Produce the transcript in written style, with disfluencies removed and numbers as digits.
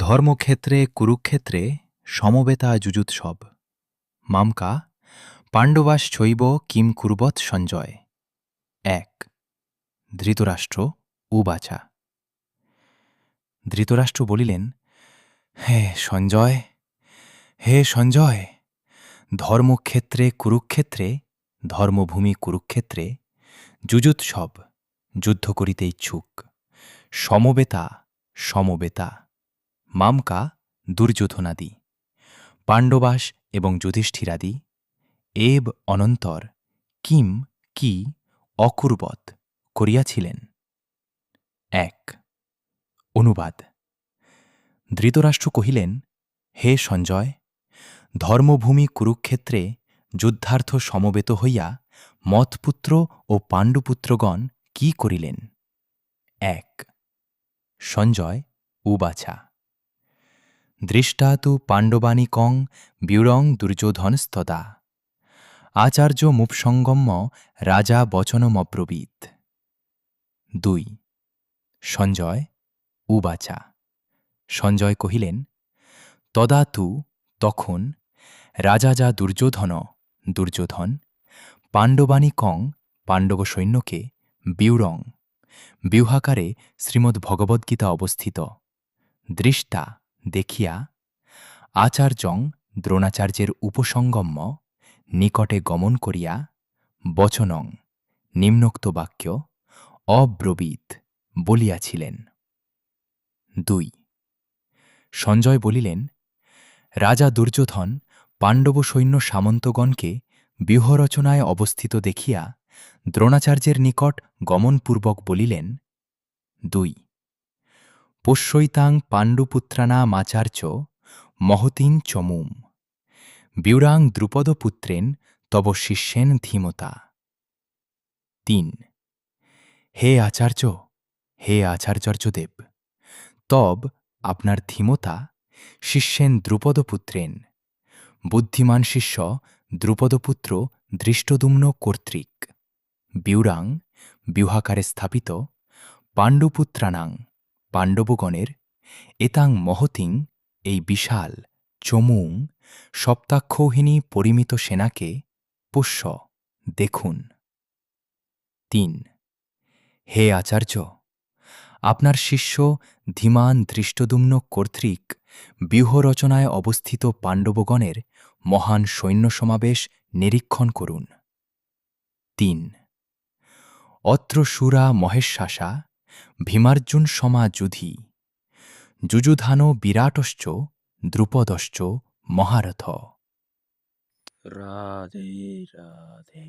ধর্মক্ষেত্রে কুরুক্ষেত্রে সমবেতা যুযুৎসব মামকা পাণ্ডবাস চৈব Kim কুর্বৎ Sanjay. ১ Dhritarashtra উবাচা। Dhritarashtra বলিলেন, হে সঞ্জয়, হে সঞ্জয়, ধর্মক্ষেত্রে কুরুক্ষেত্রে, ধর্মভূমি কুরুক্ষেত্রে যুযুৎসব, যুদ্ধ করিতে ইচ্ছুক, সমবেতা সমবেতা মামকা দুর্যোধনাদি, পাণ্ডবাস এবং যুধিষ্ঠিরাদি এব অনন্তর কিম কি অকুর্বৎ করিয়াছিলেন। ১ অনুবাদ। ধৃতরাষ্ট্র কহিলেন, হে সঞ্জয়, ধর্মভূমি কুরুক্ষেত্রে যুদ্ধার্থ সমবেত হইয়া মৎপুত্র ও পাণ্ডুপুত্রগণ কি করিলেন। ১ সঞ্জয় উবাচা। দৃষ্টা তু পাণ্ডবানি কং ব্যুরং দুর্যোধনস্তদা আচার্য মুপসঙ্গম্য রাজা বচনমব্রবীৎ। ২ সঞ্জয় উবাচা। সঞ্জয় কহিলেন, তদা তু তখন রাজা যা দুর্যোধন পাণ্ডবানি কং পাণ্ডব সৈন্যকে ব্যুরং ব্যূহাকারে শ্রীমদ্ভগবদ্গীতা অবস্থিত দৃষ্টা দেখিয়া আচার্যং দ্রোণাচার্যের উপসঙ্গম্য নিকটে গমন করিয়া বচনং নিম্নোক্ত বাক্য অব্রবীৎ বলিয়াছিলেন। ২ সঞ্জয় বলিলেন, রাজা দুর্যোধন পাণ্ডব সৈন্য সামন্তগণকে ব্যূহরচনায় অবস্থিত দেখিয়া দ্রোণাচার্যের নিকট গমনপূর্বক বলিলেন। ২ পশ্যৈতাং পাণ্ডুপুত্রানামাচার্য মহতীং চমুম ব্যুরাং দ্রুপদপুত্রেন তব শিষ্যেন ধীমতা। ৩ হে আচার্য, হে আচার্যদেব, তব আপনার ধীমতা শিষ্যেন দ্রুপদপুত্রেন, বুদ্ধিমান শিষ্য দ্রুপদপুত্র ধৃষ্টদ্যুম্ন কর্তৃক ব্যুরাং ব্যূহাকারে স্থাপিত পাণ্ডুপুত্রানাং পাণ্ডবগণের এতাং মহতিং এই বিশাল চমুং সপ্তাক্ষৌহিনী পরিমিত সেনাকে পশ্য দেখুন। ৩ হে আচার্য, আপনার শিষ্য ধীমান ধৃষ্টদ্যুম্ন কর্তৃক ব্যূহরচনায় অবস্থিত পাণ্ডবগণের মহান সৈন্যসমাবেশ নিরীক্ষণ করুন। ৩ অত্র শূরা মহেশ্বাসা ভীমার্জুন সমা যুধি যুযুধানো বিরাটশ্চ দ্রুপদশ্চ মহারথ। রাধে রাধে।